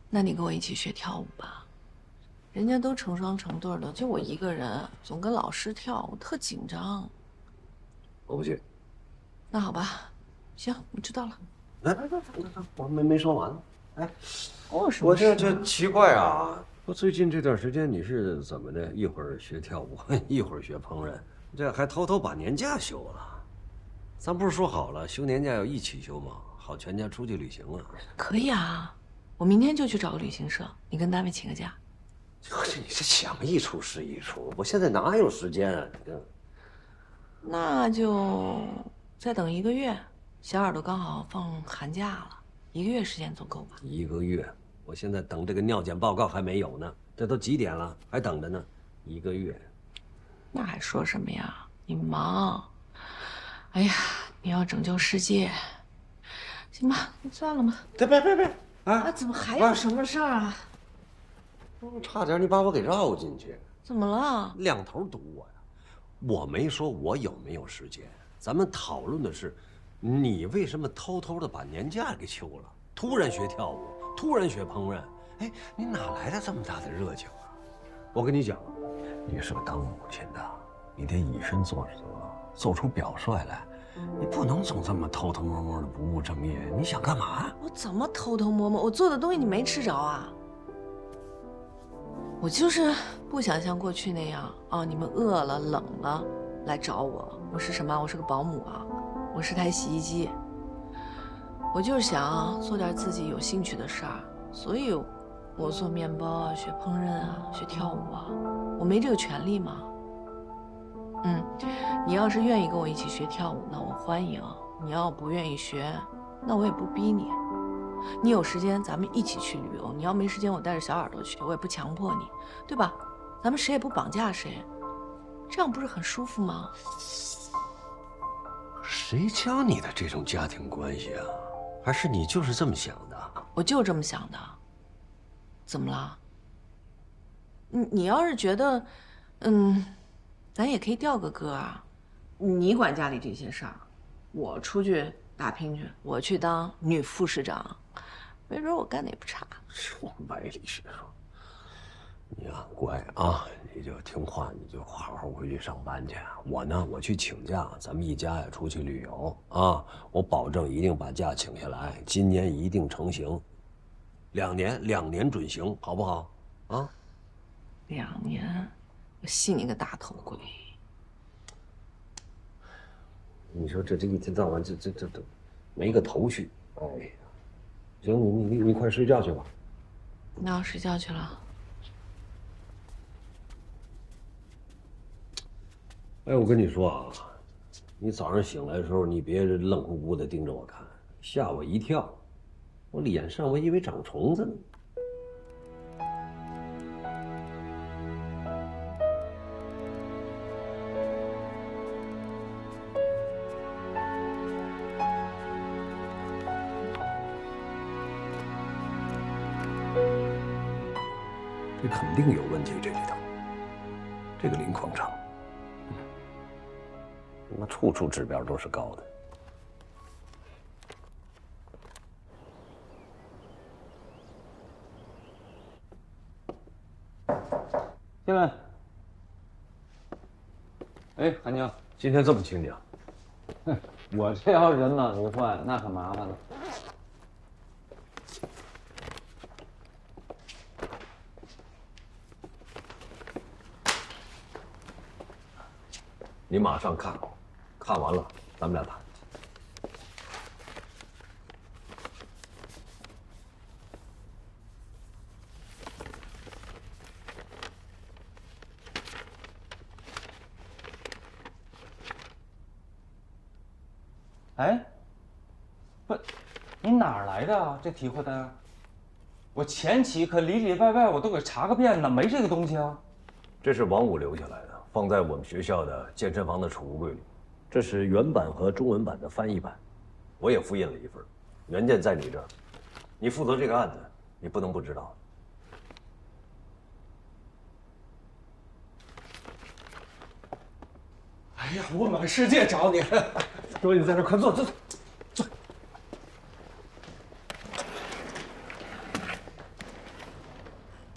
那你跟我一起学跳舞吧。人家都成双成对的，就我一个人，总跟老师跳，我特紧张。我不去。那好吧，行，我知道了。来，我没说完呢。哎，我这奇怪啊！我最近这段时间你是怎么的？一会儿学跳舞，一会儿学烹饪，这还偷偷把年假休了。咱不是说好了休年假要一起休吗？好全家出去旅行啊。可以啊，我明天就去找个旅行社，你跟单位请个假。你这想一出是一出，我现在哪有时间啊？你看，那就再等1个月，小耳朵刚好放寒假了，1个月时间总够吧1个月，我现在等这个尿检报告还没有呢，这都几点了，还等着呢，1个月。那还说什么呀？你忙。哎呀，你要拯救世界，行吧，那算了吧。别啊！怎么还有什么事儿啊？差点你把我给绕进去，怎么了？两头堵我呀！我没说我有没有时间，咱们讨论的是，你为什么偷偷的把年假给休了？突然学跳舞，突然学烹饪，哎，你哪来的这么大的热情啊？我跟你讲，你是个当母亲的，你得以身作则，做出表率来。你不能总这么偷偷摸摸的不务正业，你想干嘛？我怎么偷偷摸摸？我做的东西你没吃着啊？我就是不想像过去那样啊，你们饿了冷了来找我。我是什么？我是个保姆啊，我是台洗衣机。我就是想做点自己有兴趣的事儿，所以，我做面包啊，学烹饪啊，学跳舞啊，我没这个权利吗？你要是愿意跟我一起学跳舞，那我欢迎；你要不愿意学，那我也不逼你。你有时间咱们一起去旅游，你要没时间我带着小耳朵去，我也不强迫你，对吧？咱们谁也不绑架谁，这样不是很舒服吗？谁教你的这种家庭关系啊？还是你就是这么想的？我就这么想的。怎么了？你要是觉得，咱也可以调个歌啊。你管家里这些事儿，我出去打拼去，我去当女副市长，没准我干的也不差。我歪理邪说，你呀乖啊，你就听话，你就好好回去上班去。我呢，我去请假，咱们一家呀出去旅游啊，我保证一定把假请下来，今年一定成行，2年准行，好不好？啊2年，我信你个大头鬼！你说这一天到晚这没个头绪，哎呀，行，你快睡觉去吧。那我睡觉去了。哎，我跟你说啊，你早上醒来的时候，你别愣乎乎的盯着我看，吓我一跳，我脸上我以为长虫子呢。这肯定有问题，这里头，这个磷矿厂，他妈处处指标都是高的。进来。哎，韩江，今天这么清静，哼，我这要人满为患，那可麻烦了。你马上看，看完了咱们俩谈。哎，不，你哪儿来的啊？这提货单？我前期可里里外外我都给查个遍呢，没这个东西啊。这是王五留下来的，放在我们学校的健身房的储物柜里。这是原版和中文版的翻译版，我也复印了一份，原件在你这儿。你负责这个案子，你不能不知道。哎呀，我满世界找你，说你在这，快坐。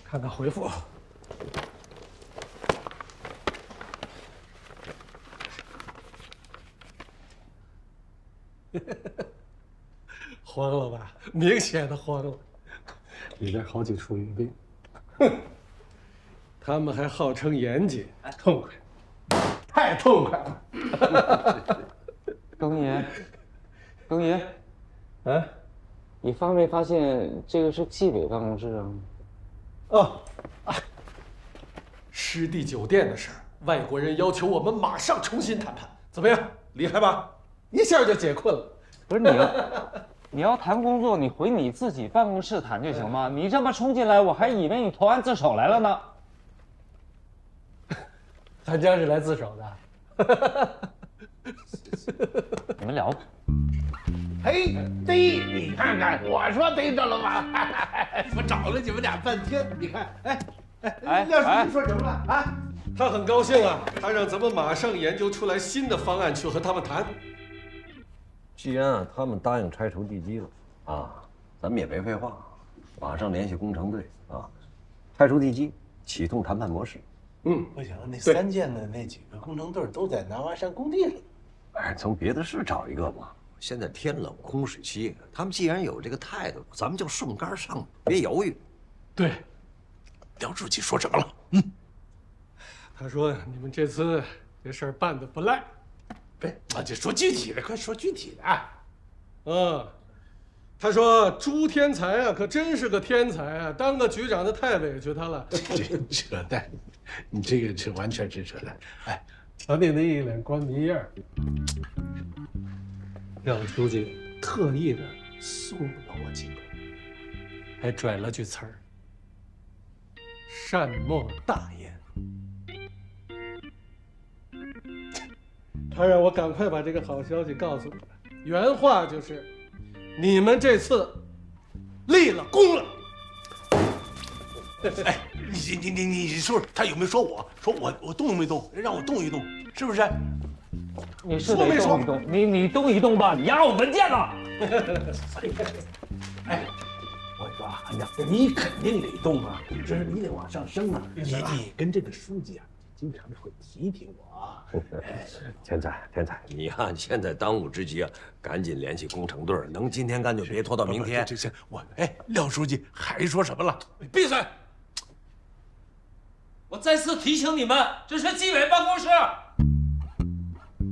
看看回复。慌了吧？明显的慌了，里边好几处语病。哼，他们还号称严谨，痛快，太痛快了。更爷，更爷，啊？你发没发现这个是纪委办公室啊？哦，湿地酒店的事儿，外国人要求我们马上重新谈判，怎么样？厉害吧？一下就解困了。不是你要谈工作，你回你自己办公室谈就行吗？你这么冲进来，我还以为你投案自首来了呢。韩江是来自首的。你们聊吧。嘿，逮！你看看，我说逮着了吧？我找了你们俩半天，你看，廖书记说什么了啊？他很高兴啊，他让咱们马上研究出来新的方案去和他们谈。既然他们答应拆除地基了啊，咱们也别废话，马上联系工程队啊，拆除地基，启动谈判模式。不行，那3建的那几个工程队都在南华山工地上。哎，从别的市找一个嘛。现在天冷，空水期，他们既然有这个态度，咱们就顺杆上，别犹豫。对，廖书记说什么了？他说你们这次这事儿办得不赖。啊，就说具体的，快说具体的啊！他说朱天才啊，可真是个天才啊，当个局长的太委屈他了。扯淡，你这个是完全是扯淡。哎，瞧你那一脸光迷样，廖书记特意的松了我几口，还拽了句词儿：善莫大焉。他让我赶快把这个好消息告诉你们，原话就是：你们这次立了功了。哎，你说他有没有说我动没动？让我动一动，是不是？你是得动一动，你动一动吧，你压我文件了。哎，我说啊，你肯定得动啊，这是你得往上升啊。你跟这个书记啊，经常会提提我。天才，你呀，现在当务之急啊，赶紧联系工程队，能今天干就别拖到明天。这行，廖书记还说什么了？闭嘴！我再次提醒你们，这是纪委办公室。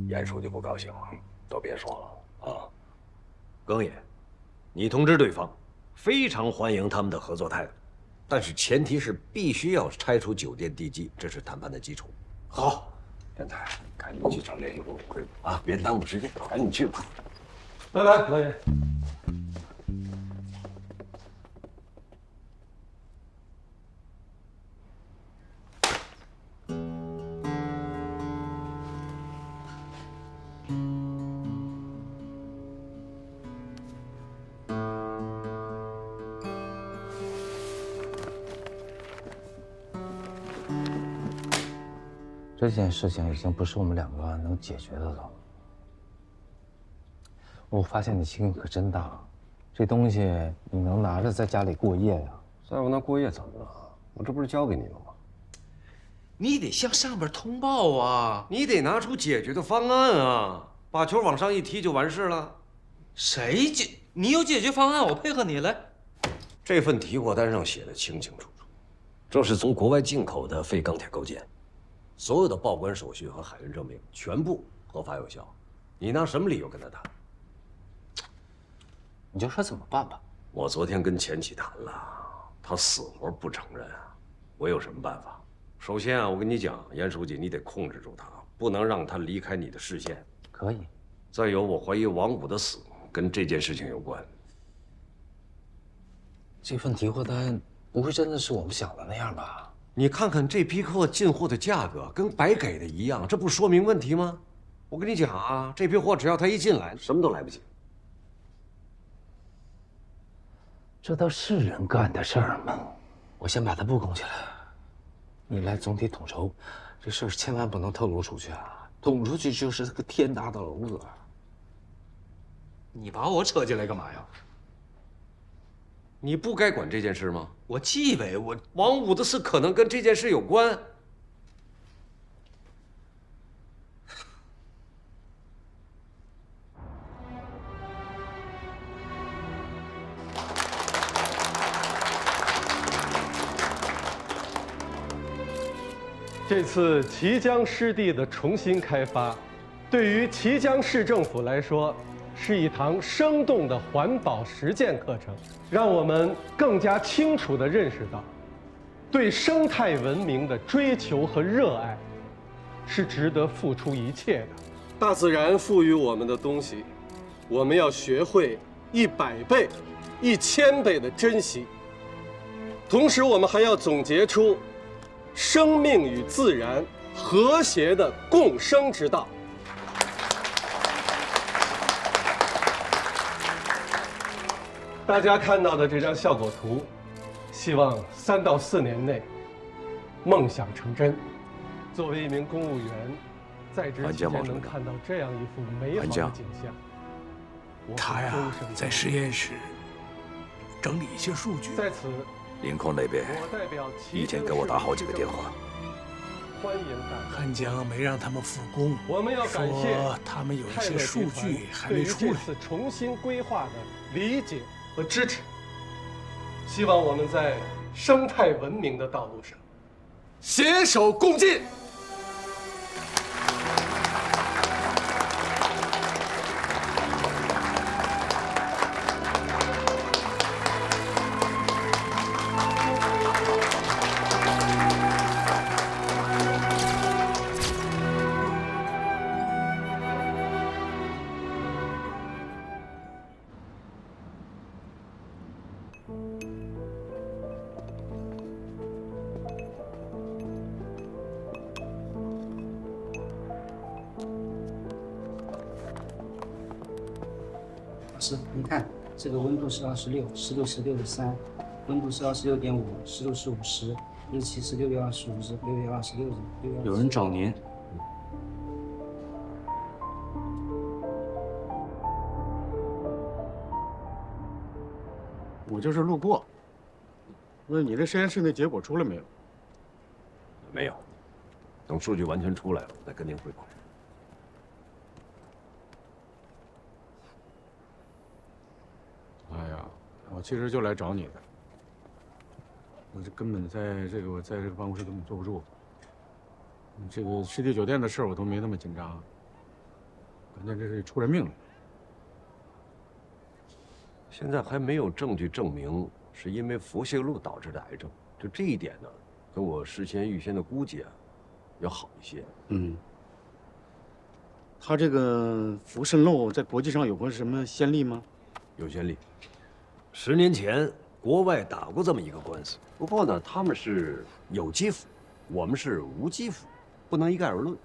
严书记不高兴了，都别说了啊。庚爷，你通知对方，非常欢迎他们的合作态度，但是前提是必须要拆除酒店地基，这是谈判的基础。好，天才，赶紧去找联系部啊，别耽误时间，赶紧去吧。来，老爷。这件事情已经不是我们2个能解决的了。我发现你心可真大，这东西你能拿着在家里过夜呀？在我那过夜怎么了？我这不是交给你了吗？你得向上边通报啊！你得拿出解决的方案啊！把球往上一踢就完事了。你有解决方案，我配合你来。这份提货单上写的清清楚楚，这是从国外进口的废钢铁构件。所有的报关手续和海运证明全部合法有效，你拿什么理由跟他谈？你就说怎么办吧。我昨天跟前妻谈了，他死活不承认啊。我有什么办法？首先啊，我跟你讲，严书记，你得控制住他，不能让他离开你的视线。可以。再有，我怀疑王五的死跟这件事情有关。这份提货单不会真的是我们想的那样吧？你看看这批货进货的价格跟白给的一样，这不说明问题吗？我跟你讲啊，这批货只要他一进来，什么都来不及。这都是人干的事儿吗？我先把他布控起来，你来总体统筹，这事儿千万不能透露出去啊！捅出去就是个天大的娄子。你把我扯进来干嘛呀？你不该管这件事吗？我纪委，我王五的事可能跟这件事有关。这次綦江湿地的重新开发，对于綦江市政府来说，是一堂生动的环保实践课程，让我们更加清楚地认识到，对生态文明的追求和热爱，是值得付出一切的。大自然赋予我们的东西，我们要学会100倍、1000倍的珍惜。同时，我们还要总结出生命与自然和谐的共生之道。大家看到的这张效果图，希望3到4年内梦想成真。作为一名公务员，在职期间能看到这样一幅美好的景象，他呀在实验室整理一些数据。在此，林空那边我代表一天给我打好几个电话，欢迎大家。汉江没让他们复工，我们要感谢说他们有一些数据还没出来。对于这次重新规划的理解和支持，希望我们在生态文明的道路上携手共进。老师，你看这个温度是26，湿度是66.3，温度是26.5，湿度是50，日期是6月25日、6月26日、6月。有人找您。我就是路过，问你这实验室那结果出来没有？没有，等数据完全出来了，再跟您汇报。哎呀，我其实就来找你的。我这根本我在这个办公室根本坐不住。这个世纪酒店的事儿我都没那么紧张，关键这是出人命了。现在还没有证据证明是因为氟泄露导致的癌症，就这一点呢，跟我事先预先的估计啊，要好一些。他这个氟渗漏在国际上有过什么先例吗？有先例，10年前国外打过这么一个官司，不过呢，他们是有机氟，我们是无机氟，不能一概而论。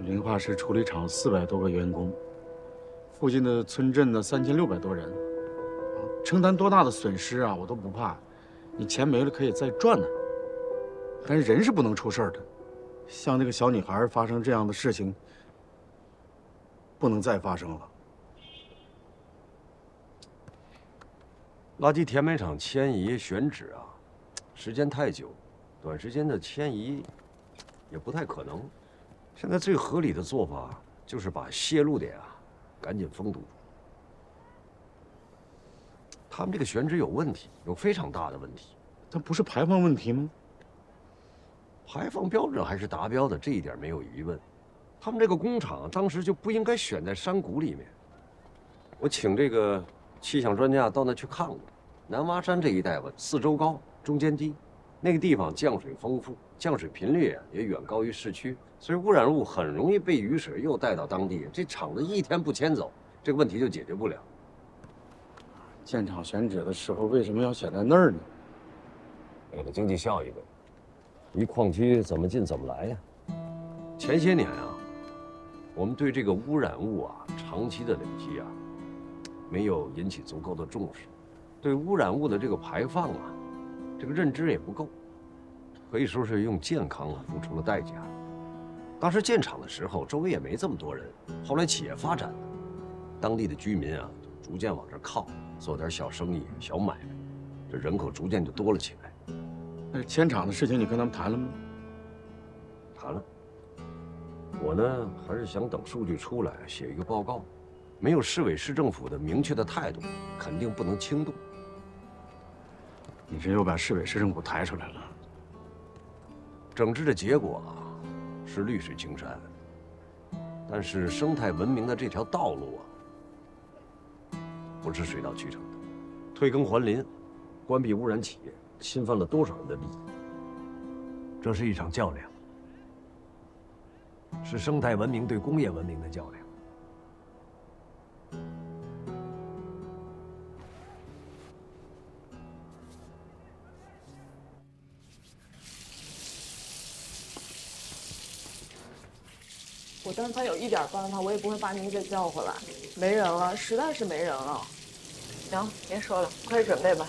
磷化石处理厂400多个员工，附近的村镇呢3600多人，承担多大的损失啊，我都不怕。你钱没了可以再赚呢，但是人是不能出事儿的。像那个小女孩发生这样的事情，不能再发生了。垃圾填埋场迁移选址啊，时间太久，短时间的迁移也不太可能。现在最合理的做法就是把泄露点啊赶紧封堵。他们这个选址有问题，有非常大的问题。它不是排放问题吗？排放标准还是达标的，这一点没有疑问。他们这个工厂当时就不应该选在山谷里面。我请这个气象专家到那去看过，南洼山这一带吧，四周高，中间低，那个地方降水丰富，降水频率也远高于市区，所以污染物很容易被雨水又带到当地。这厂子一天不迁走，这个问题就解决不了。建厂选址的时候为什么要选在那儿呢？为了经济效益呗。一矿区怎么进怎么来呀？前些年啊，我们对这个污染物啊长期的累积啊，没有引起足够的重视，对污染物的这个排放啊，这个认知也不够，可以说是用健康啊付出了代价。当时建厂的时候，周围也没这么多人，后来企业发展了，当地的居民啊逐渐往这靠，做点小生意、小买卖，这人口逐渐就多了起来。那迁厂的事情你跟他们谈了吗？谈了。我呢，还是想等数据出来，写一个报告。没有市委市政府的明确的态度，肯定不能轻动。你这又把市委市政府抬出来了。整治的结果啊，是绿水青山，但是生态文明的这条道路啊，不是水到渠成的。退耕还林，关闭污染企业，侵犯了多少人的利益？这是一场较量，是生态文明对工业文明的较量。我但凡有一点办法，我也不会把你们给叫回来。没人了，实在是没人了。行，别说了，快去准备吧。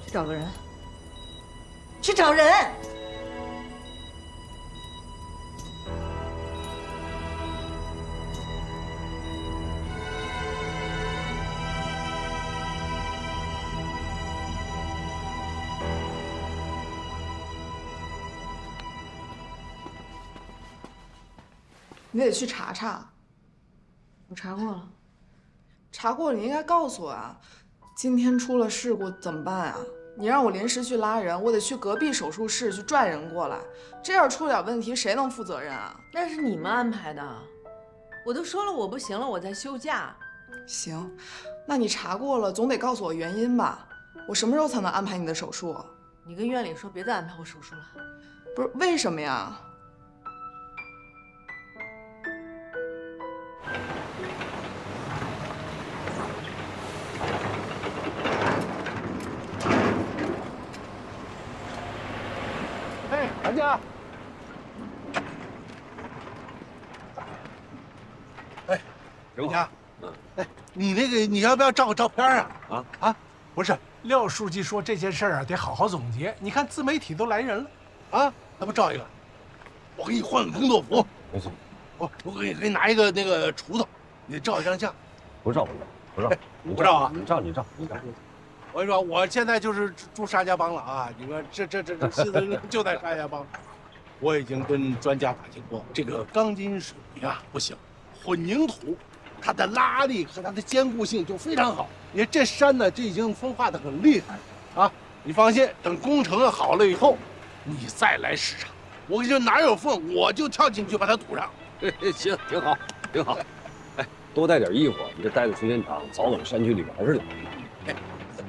去找个人，去找人。你得去查查。我查过了，查过了，你应该告诉我啊。今天出了事故怎么办啊？你让我临时去拉人，我得去隔壁手术室去拽人过来。这要出了点问题，谁能负责任啊？那是你们安排的，我都说了我不行了，我在休假。行，那你查过了，总得告诉我原因吧？我什么时候才能安排你的手术？你跟院里说别再安排我手术了。不是，为什么呀？韩家，哎，刘家，哎，你那个你要不要照个照片啊？不是，廖书记说这件事儿啊得好好总结。你看自媒体都来人了，啊，咱们照一个。我给你换个工作服。没错。我给你拿一个那个锄头，你照一张相。不照，不照，你不照啊？你照。我跟你说，我现在就是住沙家浜了啊！你说这西子就在沙家浜，我已经跟专家打听过，这个钢筋水泥啊不行，混凝土，它的拉力和它的坚固性就非常好。你看这山呢，这已经风化的很厉害啊！你放心，等工程好了以后，你再来视察。我跟你说，哪有缝我就跳进去把它堵上。行，挺好，挺好。哎，多带点衣服，你这待的时间长，早晚山区里玩去了。哎，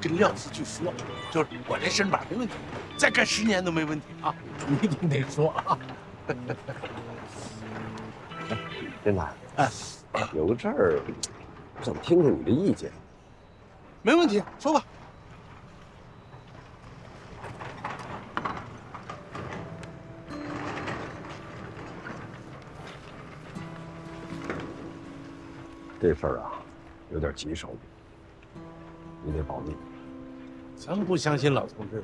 跟廖司去说，就是我这身板没问题，再干10年都没问题啊！你一定得说啊！天哪，哎，有个事儿，我想听听你的意见。没问题，说吧。这事儿啊，有点棘手，你得保密。咱不相信老同志。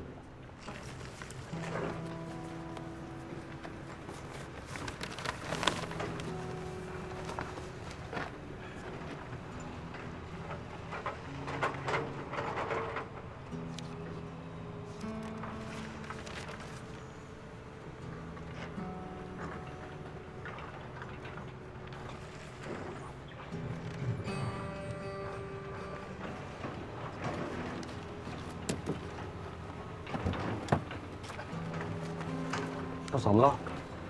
这怎么了？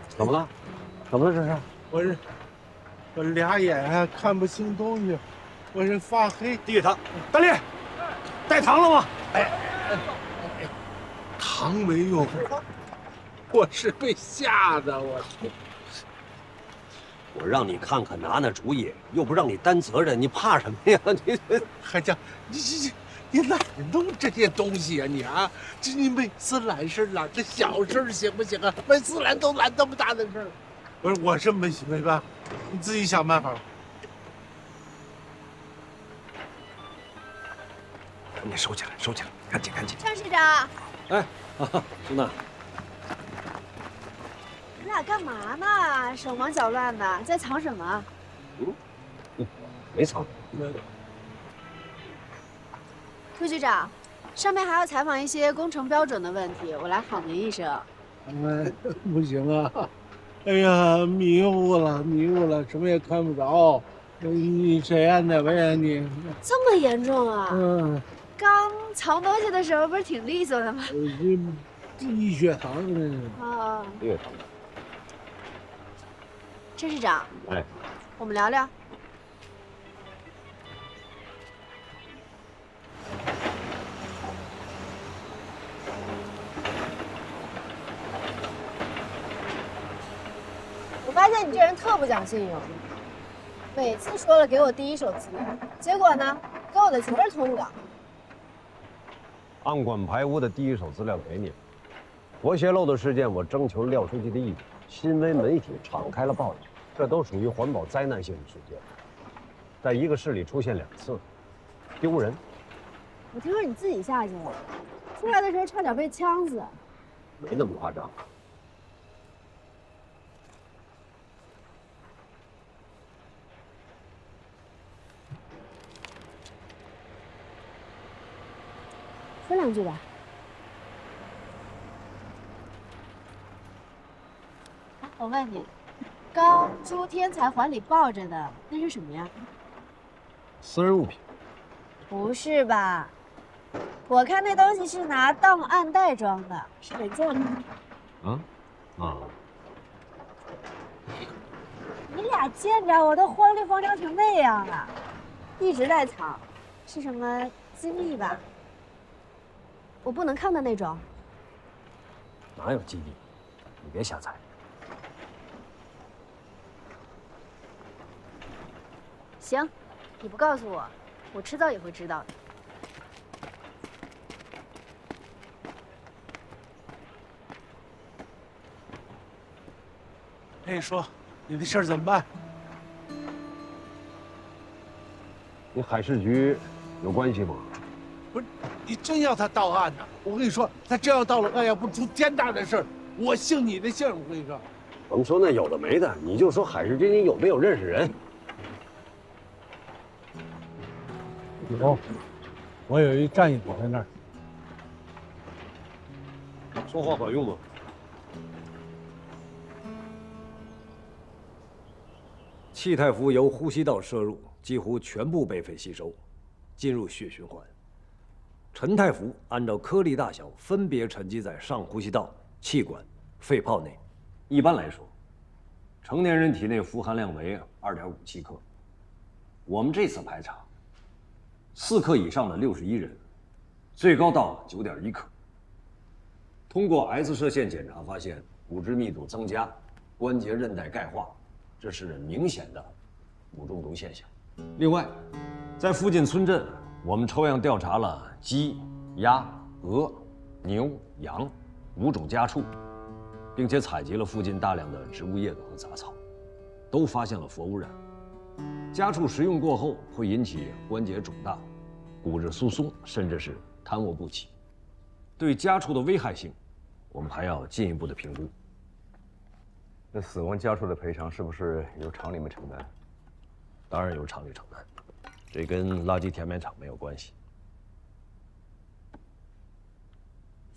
怎么了？怎么了？这是？我俩眼看不清东西，我这发黑。递给他，大力，带糖了吗？糖没用，我是被吓的，我去。我让你看看拿主意，又不让你担责任，你怕什么呀？你还讲你哪弄这些东西啊你啊？你每次揽事揽个小事行不行啊？每次揽都揽这么大的事儿，我是没办法，你自己想办法。你收起来，收起来，赶紧。张市长，哎，孙娜，你俩干嘛呢？手忙脚乱的，在藏什么？没藏。副局长，上面还要采访一些工程标准的问题，我来喊您一声。不行啊！哎呀，迷糊了，什么也看不着。你谁呀？哪位呀你？这么严重啊？刚藏东西的时候不是挺利索的吗？低血糖呢。啊。低血糖。陈市长。哎。我们聊聊。我发现你这人特不讲信用，每次说了给我第一手资料，结果呢，跟我的词儿通不了。暗管排污的第一手资料给你了，活泄漏的事件我征求廖书记的意见，新闻媒体敞开了报道，这都属于环保灾难性的事件，在一个市里出现2次，丢人。我听说你自己下去了，出来的时候差点被呛死。没那么夸张。说2句吧。哎，我问你，高朱天才怀里抱着的那是什么呀？私人物品。不是吧？我看那东西是拿档案袋装的，是人做的。你俩见着我都慌里慌张成那样了，一直在藏，是什么机密吧？我不能看的那种。哪有机密？你别瞎猜。行，你不告诉我，我迟早也会知道的。哎，说，你的事儿怎么办？你海事局有关系吗？不是，你真要他到案呢？我跟你说，他真要到了案，要不出天大的事儿，我姓你的姓。我跟你说，甭说那有的没的，你就说海事局你有没有认识人？有，我有一战友在那儿。说话管用吗？气态氟由呼吸道摄入，几乎全部被肺吸收，进入血循环。沉态氟按照颗粒大小分别沉积在上呼吸道、气管、肺泡内。一般来说，成年人体内氟含量为2.57克。我们这次排查，4克以上的61人，最高到9.1克。通过 X 射线检查发现，骨质密度增加，关节韧带钙化，这是明显的汞中毒现象。另外，在附近村镇，我们抽样调查了鸡、鸭、鹅、牛、羊5种家畜，并且采集了附近大量的植物叶子和杂草，都发现了氟污染。家畜食用过后会引起关节肿大、骨质疏松，甚至是瘫卧不起。对家畜的危害性，我们还要进一步的评估。那死亡家畜的赔偿是不是由厂里面承担？当然由厂里承担，这跟垃圾填埋场没有关系。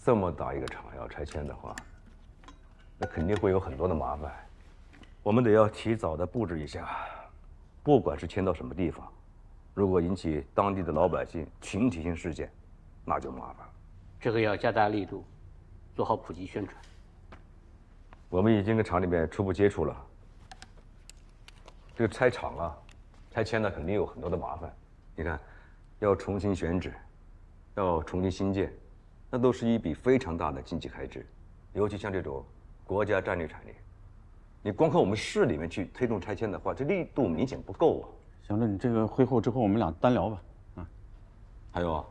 这么大一个厂要拆迁的话，那肯定会有很多的麻烦。我们得要提早的布置一下，不管是迁到什么地方，如果引起当地的老百姓群体性事件，那就麻烦了。这个要加大力度，做好普及宣传。我们已经跟厂里面初步接触了。这个拆厂啊，拆迁呢肯定有很多的麻烦。你看，要重新选址，要重新新建，那都是一笔非常大的经济开支。尤其像这种国家战略产业，你光靠我们市里面去推动拆迁的话，这力度明显不够啊。行了，你这个会后之后我们俩单聊吧。还有啊，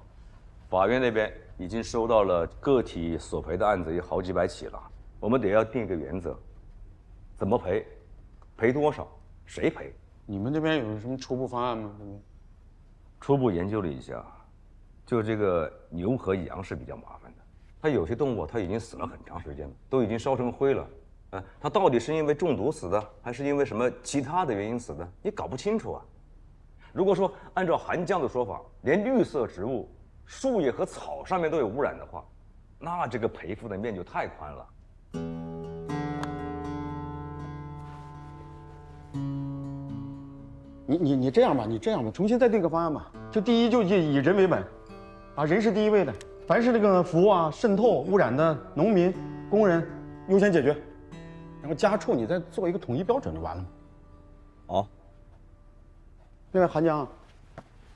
法院那边已经收到了个体索赔的案子有好几百起了，我们得要定一个原则，怎么赔，赔多少，谁赔？你们这边有什么初步方案吗？初步研究了一下，就这个牛和羊是比较麻烦的。它有些动物它已经死了很长时间了，都已经烧成灰了。它到底是因为中毒死的，还是因为什么其他的原因死的？你搞不清楚啊。如果说按照韩江的说法，连绿色植物、树叶和草上面都有污染的话，那这个赔付的面就太宽了。你这样吧，重新再定个方案吧。就第一，就以人为本，啊，人是第一位的，凡是那个氟啊渗透污染的农民、工人优先解决，然后家畜你再做一个统一标准就完了嘛。好。另外，韩江，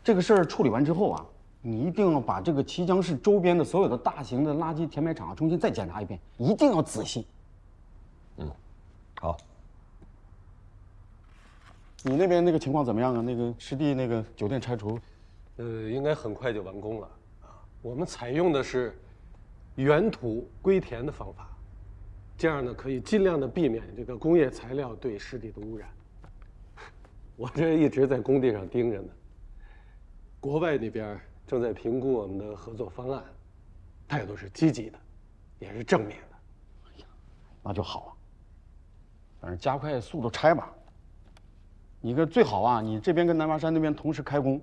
这个事儿处理完之后啊，你一定要把这个綦江市周边的所有的大型的垃圾填埋场重新再检查一遍，一定要仔细。好。你那边那个情况怎么样啊？那个湿地那个酒店拆除，应该很快就完工了啊。我们采用的是原土归田的方法，这样呢可以尽量的避免这个工业材料对湿地的污染。我这一直在工地上盯着呢，国外那边正在评估我们的合作方案，态度是积极的，也是正面的。哎呀，那就好啊。反正加快速度拆吧。你个最好啊，你这边跟南华山那边同时开工。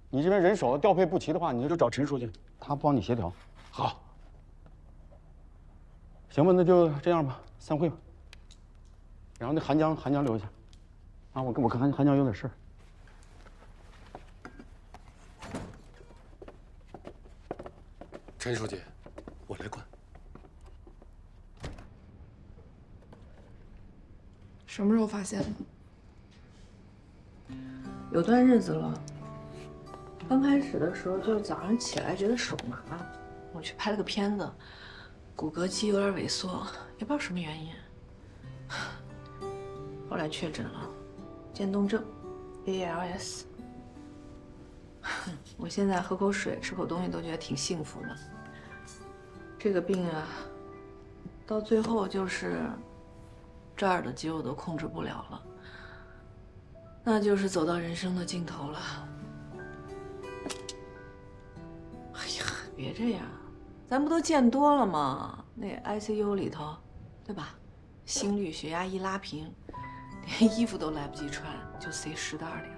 你这边人手调配不齐的话，你就找陈书记，他帮你协调。好。行吧，那就这样吧，散会吧。然后那韩江留下。啊，我跟韩江有点事儿。陈书记，我来管。什么时候发现的？有段日子了。刚开始的时候就是早上起来觉得手麻，我去拍了个片子，骨骼肌有点萎缩，也不知道什么原因。后来确诊了渐冻症 ，ALS。我现在喝口水、吃口东西都觉得挺幸福的。这个病啊，到最后就是这儿的肌肉都控制不了了，那就是走到人生的尽头了。哎呀，别这样，咱不都见多了吗？那 ICU 里头，对吧？心率、血压一拉平，连衣服都来不及穿，就塞食袋里了。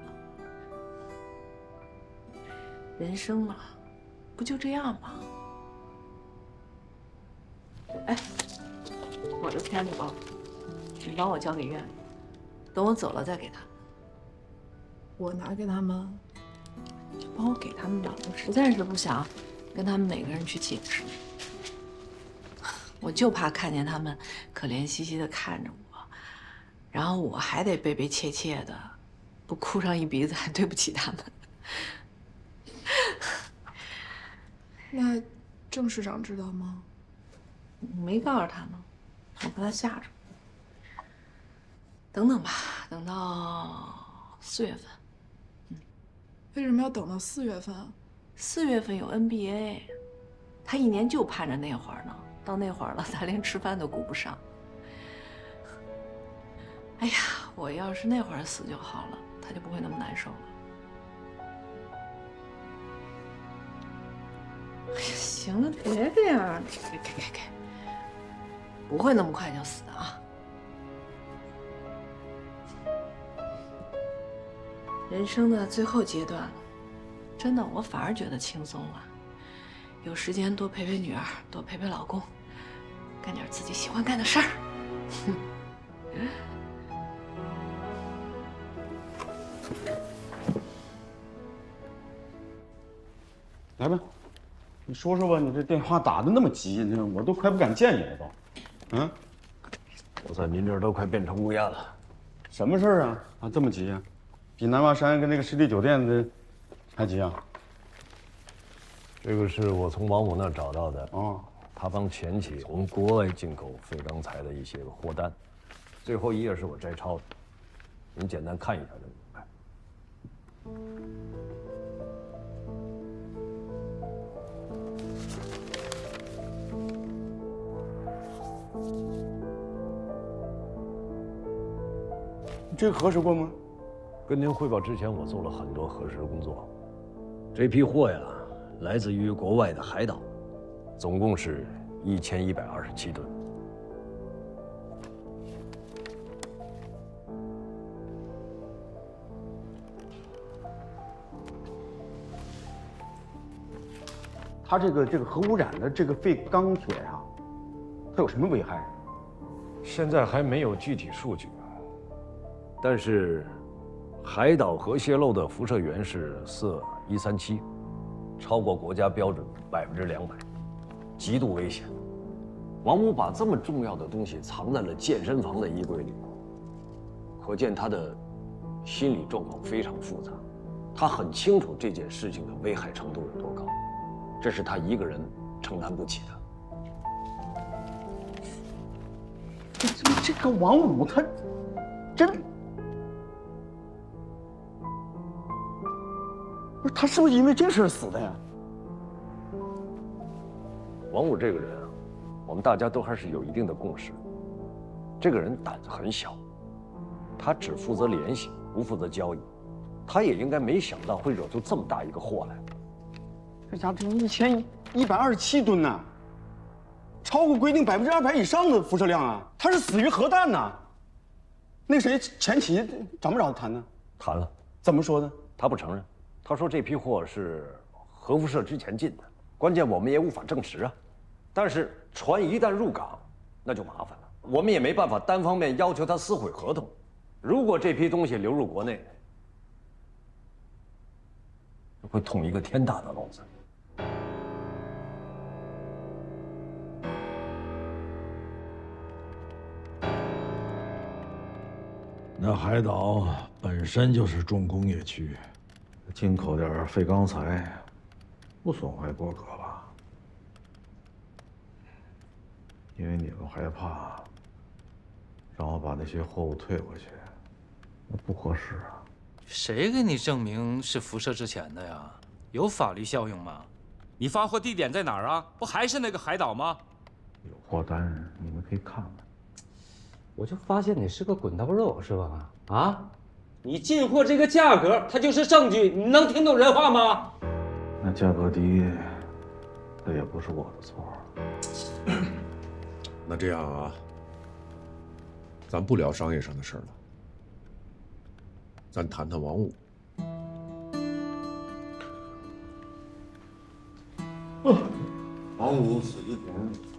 人生嘛，不就这样吗？哎，我的片子包，你帮我交给院里，等我走了再给他。我拿给他们，就帮我给他们吧，我实在是不想跟他们每个人去解释，我就怕看见他们可怜兮兮的看着我，然后我还得悲悲切切的，不哭上一鼻子还对不起他们。那郑市长知道吗？没告诉他呢，我把他吓着。等等吧，等到4月份。为什么要等到4月份啊？4月份有 NBA， 他一年就盼着那会儿呢。到那会儿了，他连吃饭都顾不上。哎呀，我要是那会儿死就好了，他就不会那么难受了。哎呀，行了，别这样，给，不会那么快就死的啊。人生的最后阶段了，真的，我反而觉得轻松了。有时间多陪陪女儿，多陪陪老公，干点自己喜欢干的事儿。来吧，你说说吧，你这电话打得那么急，我都快不敢见你了都。我在您这儿都快变成乌鸦了。什么事儿啊？啊，这么急啊？比南洼山跟那个湿地酒店的还急啊？这个是我从王五那儿找到的。哦，他方前期从国外进口废钢材的一些个货单，最后一页是我摘抄的，您简单看一下就明白。这个核实过吗？跟您汇报之前，我做了很多核实工作。这批货呀，来自于国外的海岛，总共是1127吨。它这个核污染的这个废钢铁啊，它有什么危害？现在还没有具体数据，但是海岛核泄漏的辐射源是铯137，超过国家标准200%，极度危险。王母把这么重要的东西藏在了健身房的衣柜里，可见他的心理状况非常复杂。他很清楚这件事情的危害程度有多高，这是他一个人承担不起的。这个王五他真不是他是不是因为这事儿死的呀？王五这个人啊，我们大家都还是有一定的共识。这个人胆子很小，他只负责联系，不负责交易。他也应该没想到会惹出这么大一个祸来。这家伙1127吨呐，超过规定200%以上的辐射量啊！他是死于核弹呐。那谁前妻找没找他谈呢？谈了。怎么说的？他不承认。他说这批货是核辐射之前进的，关键我们也无法证实啊。但是船一旦入港，那就麻烦了，我们也没办法单方面要求他撕毁合同。如果这批东西流入国内，会捅一个天大的漏子。那海岛本身就是重工业区，进口点废钢材，不损坏国格吧？因为你们害怕，让我把那些货物退回去，那不合适啊。谁给你证明是辐射之前的呀？有法律效用吗？你发货地点在哪儿啊？不还是那个海岛吗？有货单，你们可以看看。我就发现你是个滚刀肉，是吧？啊，你进货这个价格，它就是证据，你能听懂人话吗？那价格低，那也不是我的错。那这样啊，咱不聊商业上的事了，咱谈谈王五。王五死之前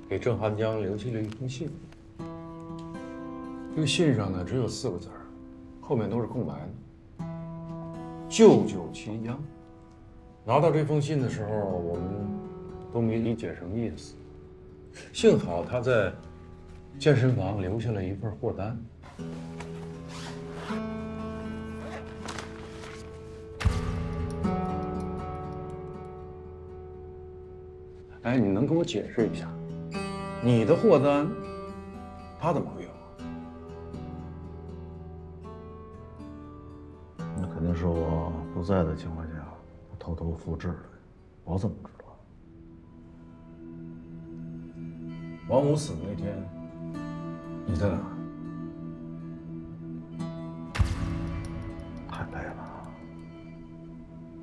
给郑汉江留下了一封信。这个信上呢只有4个字儿，后面都是空白的。救救齐江。拿到这封信的时候，我们都没理解什么意思。幸好他在健身房留下了一份货单。哎，你能给我解释一下，你的货单，他怎么会有？那肯定是我不在的情况下，他偷偷复制的。我怎么知道？王五死的那天，你在哪儿？太累了，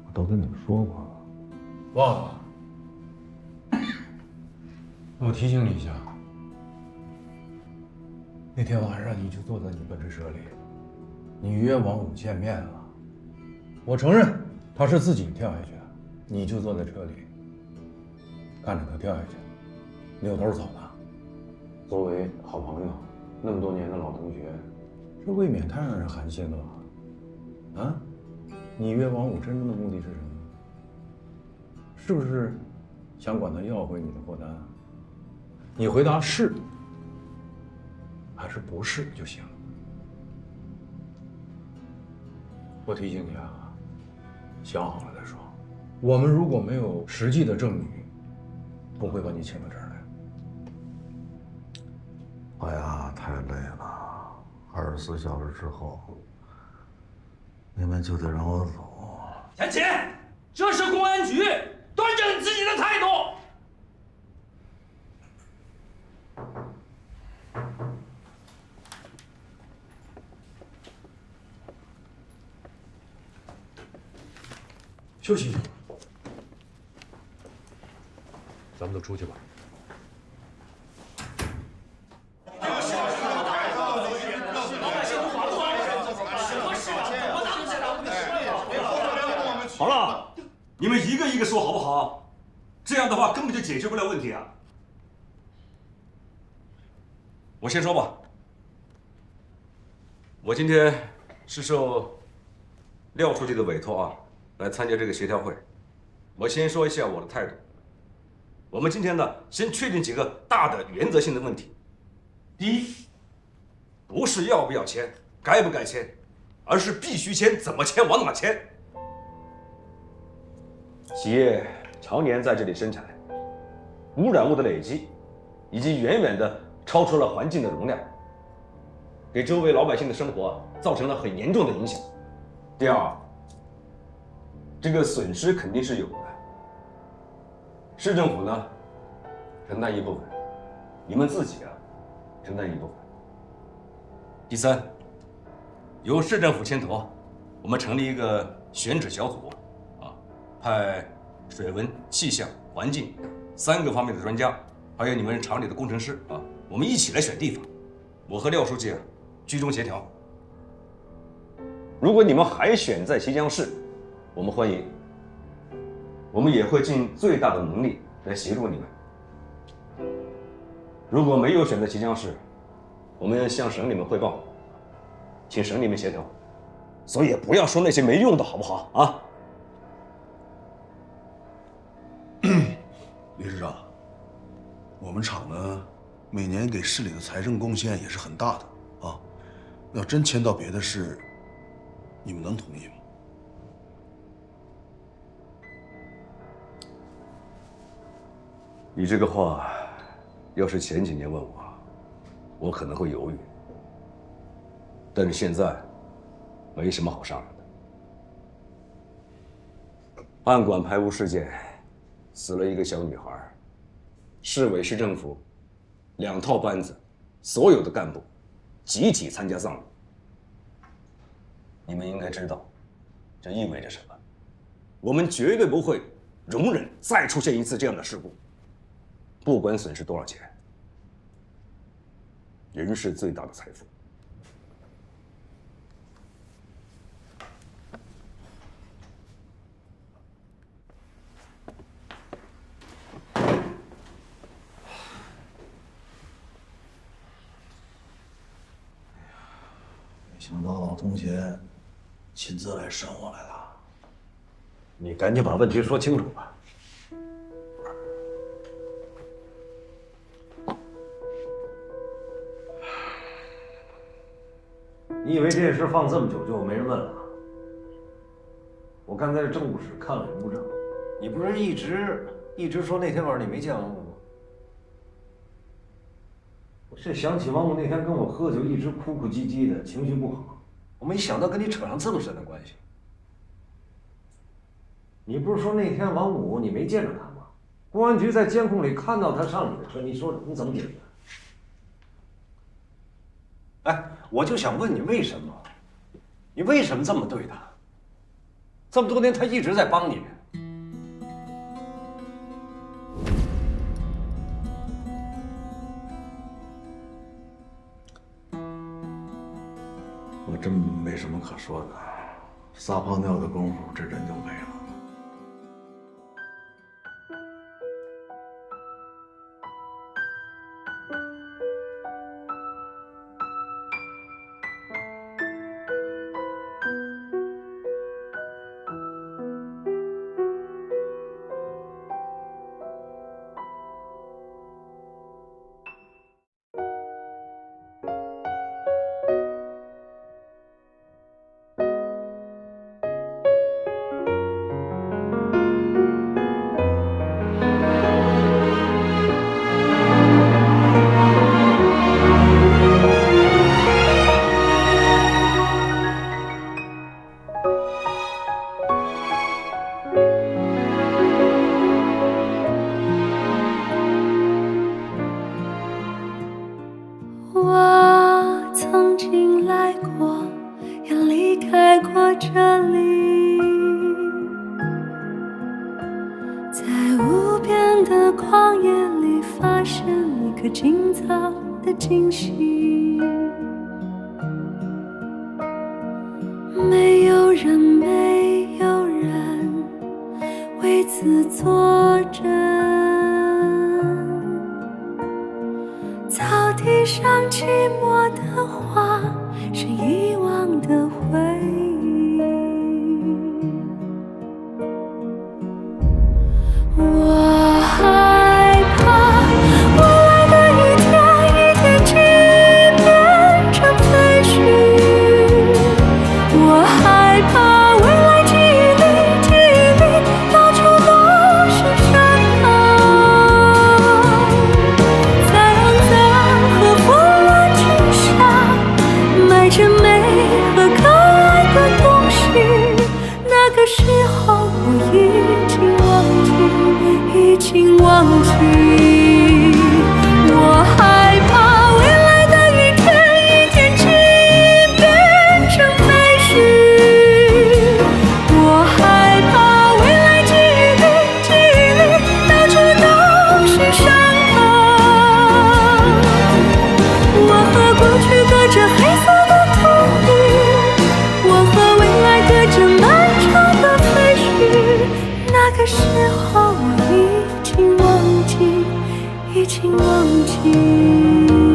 我都跟你说过了。忘了。我提醒你一下，那天晚上你就坐在你奔驰车里，你约王五见面了。我承认他是自己跳下去的，你就坐在车里，看着他跳下去，扭头走了。作为好朋友，那么多年的老同学，这未免太让人寒心了吧？啊，你约王五真正的目的是什么？是不是想管他要回你的货单？你回答是，还是不是就行。我提醒你啊，想好了再说。我们如果没有实际的证据，不会把你请到这儿来。哎呀，太累了，24小时之后，你们就得让我走。田启，这是公安局，端正自己的态度。休息一会儿，咱们都出去吧。好了，你们一个一个说好不好？这样的话根本就解决不了问题啊！我先说吧，我今天是受廖书记的委托啊，来参加这个协调会。我先说一下我的态度。我们今天呢，先确定几个大的原则性的问题。第一，不是要不要签，该不该签，而是必须签，怎么签，往哪签。企业常年在这里生产，污染物的累积已经远远的超出了环境的容量，给周围老百姓的生活造成了很严重的影响。第二，这个损失肯定是有的，市政府呢承担一部分，你们自己啊承担一部分。第三，由市政府牵头，我们成立一个选址小组，派水文、气象、环境3个方面的专家，还有你们厂里的工程师啊，我们一起来选地方。我和廖书记啊居中协调。如果你们还选在齐江市，我们欢迎，我们也会尽最大的能力来协助你们。如果没有选择齐江市，我们向省里面汇报，请省里面协调。所以不要说那些没用的，好不好啊？李市长，我们厂呢，每年给市里的财政贡献也是很大的啊。要真迁到别的市，你们能同意吗？你这个话，要是前几年问我，我可能会犹豫。但是现在，没什么好商量的。暗管排污事件，死了一个小女孩，市委市政府2套班子，所有的干部集体参加葬礼。你们应该知道，这意味着什么？我们绝对不会容忍再出现一次这样的事故。不管损失多少钱，人是最大的财富。没想到老同学亲自来审我来了。你赶紧把问题说清楚吧。你以为这件事放这么久就没人问了？我刚才在政务室看了物证，你不是一直说那天晚上你没见王母吗？我这想起王母那天跟我喝酒，一直哭哭唧唧的，情绪不好。我没想到跟你扯上这么深的关系。你不是说那天王母你没见着她吗？公安局在监控里看到她上你的车，你说你怎么解释？哎，我就想问你为什么？你为什么这么对她？这么多年她一直在帮你。我真没什么可说的，撒泡尿的功夫，这人就没了。个今早的惊喜。没有人，没有人为此作证。草地上寂寞的花，是遗忘的回忆。我害怕未来的一天一天起变成废墟。我害怕未来记忆里到处都是伤口。在肮脏和混乱之下，埋着美和可爱的东西。那个时候我已经忘记，我害怕未来的一天一天起变成废墟。我害怕未来记忆里到处都是伤口。我和过去隔着黑色的土地，我和未来隔着漫长的废墟。那个时候我已经忘记。